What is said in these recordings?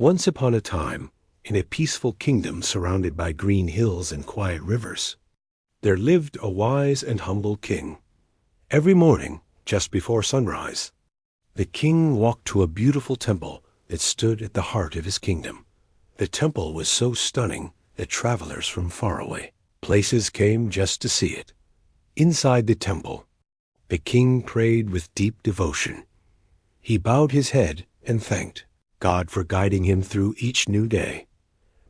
Once upon a time, in a peaceful kingdom surrounded by green hills and quiet rivers, there lived a wise and humble king. Every morning, just before sunrise, the king walked to a beautiful temple that stood at the heart of his kingdom. The temple was so stunning that travelers from faraway places came just to see it. Inside the temple, the king prayed with deep devotion. He bowed his head and thanked God for guiding him through each new day.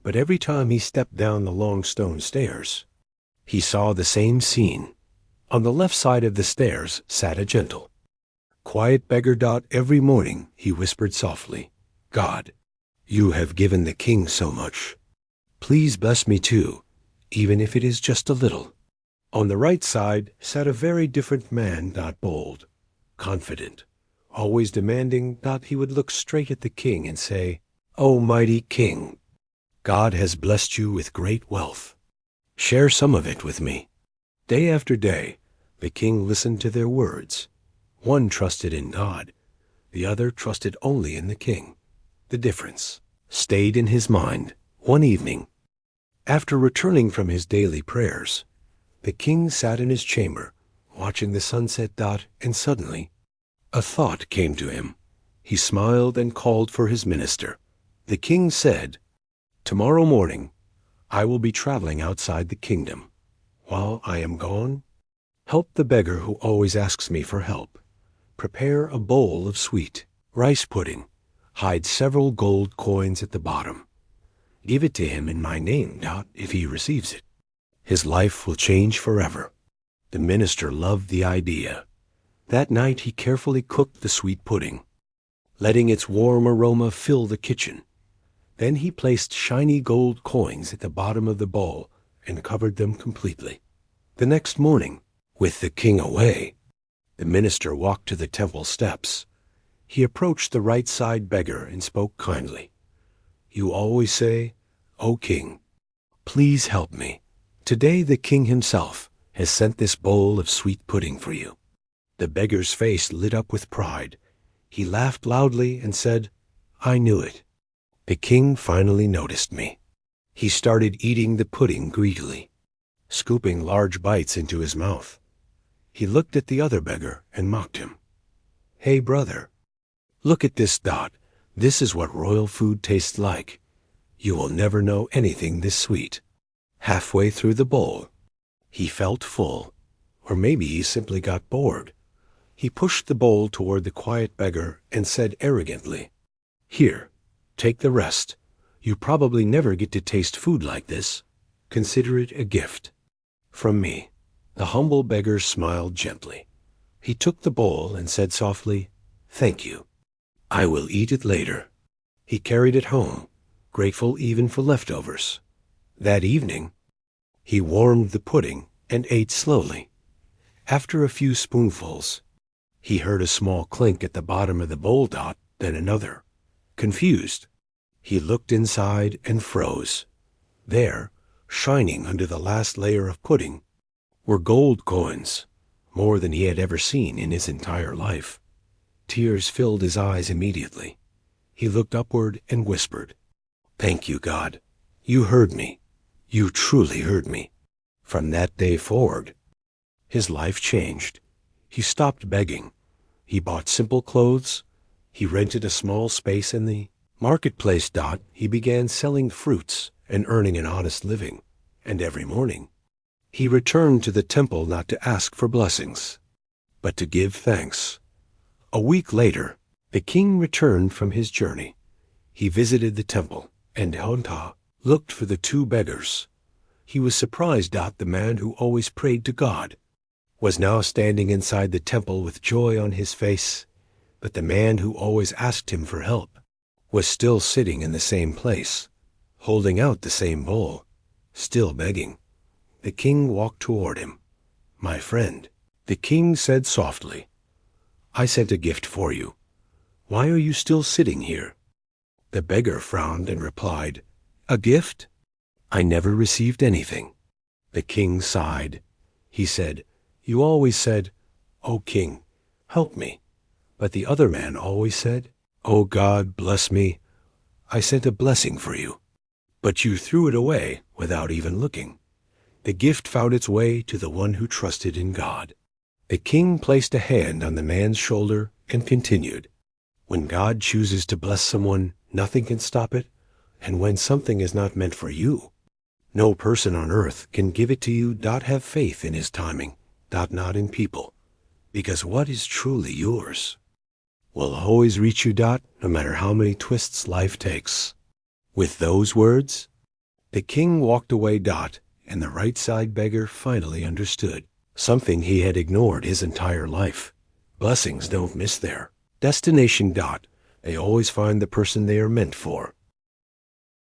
But every time he stepped down the long stone stairs, he saw the same scene. On the left side of the stairs sat a gentle, quiet beggar. Every morning he whispered softly, "God, you have given the king so much. Please bless me too, even if it is just a little." On the right side sat a very different man. Bold, confident, always demanding. He would look straight at the king and say, "O mighty king, God has blessed you with great wealth. Share some of it with me." Day after day, the king listened to their words. One trusted in God, the other trusted only in the king. The difference stayed in his mind. One evening, after returning from his daily prayers, the king sat in his chamber, watching the sunset. And suddenly, a thought came to him. He smiled and called for his minister. The king said, "Tomorrow morning, I will be traveling outside the kingdom. While I am gone, help the beggar who always asks me for help. Prepare a bowl of sweet rice pudding. Hide several gold coins at the bottom. Give it to him in my name. If he receives it, his life will change forever." The minister loved the idea. That night he carefully cooked the sweet pudding, letting its warm aroma fill the kitchen. Then he placed shiny gold coins at the bottom of the bowl and covered them completely. The next morning, with the king away, the minister walked to the temple steps. He approached the right side beggar and spoke kindly. "You always say, 'O king, please help me.' Today the king himself has sent this bowl of sweet pudding for you." The beggar's face lit up with pride. He laughed loudly and said, "I knew it. The king finally noticed me." He started eating the pudding greedily, scooping large bites into his mouth. He looked at the other beggar and mocked him. "Hey, brother, look at this. This is what royal food tastes like. You will never know anything this sweet." Halfway through the bowl, he felt full, or maybe he simply got bored. He pushed the bowl toward the quiet beggar and said arrogantly, "Here, take the rest. You probably never get to taste food like this. Consider it a gift from me." The humble beggar smiled gently. He took the bowl and said softly, "Thank you. I will eat it later." He carried it home, grateful even for leftovers. That evening, he warmed the pudding and ate slowly. After a few spoonfuls, he heard a small clink at the bottom of the bowl. Then another. Confused, he looked inside and froze. There, shining under the last layer of pudding, were gold coins, more than he had ever seen in his entire life. Tears filled his eyes immediately. He looked upward and whispered, "Thank you, God. You heard me. You truly heard me." From that day forward, his life changed. He stopped begging. He bought simple clothes. He rented a small space in the marketplace. He began selling fruits and earning an honest living. And every morning, he returned to the temple not to ask for blessings, but to give thanks. A week later, the king returned from his journey. He visited the temple, and Honta looked for the two beggars. He was surprised. The man who always prayed to God was now standing inside the temple with joy on his face, but the man who always asked him for help was still sitting in the same place, holding out the same bowl, still begging. The king walked toward him. "My friend," the king said softly, "I sent a gift for you. Why are you still sitting here?" The beggar frowned and replied, "A gift? I never received anything." The king sighed. He said, "You always said, 'O king, help me.' But the other man always said, 'O God, bless me. I sent a blessing for you, but you threw it away without even looking. The gift found its way to the one who trusted in God." The king placed a hand on the man's shoulder and continued, "When God chooses to bless someone, nothing can stop it. And when something is not meant for you, no person on earth can give it to you. Have faith in his timing, not in people, because what is truly yours will always reach you, no matter how many twists life takes." With those words, the king walked away, and the right side beggar finally understood something he had ignored his entire life. Blessings don't miss their destination. They always find the person they are meant for.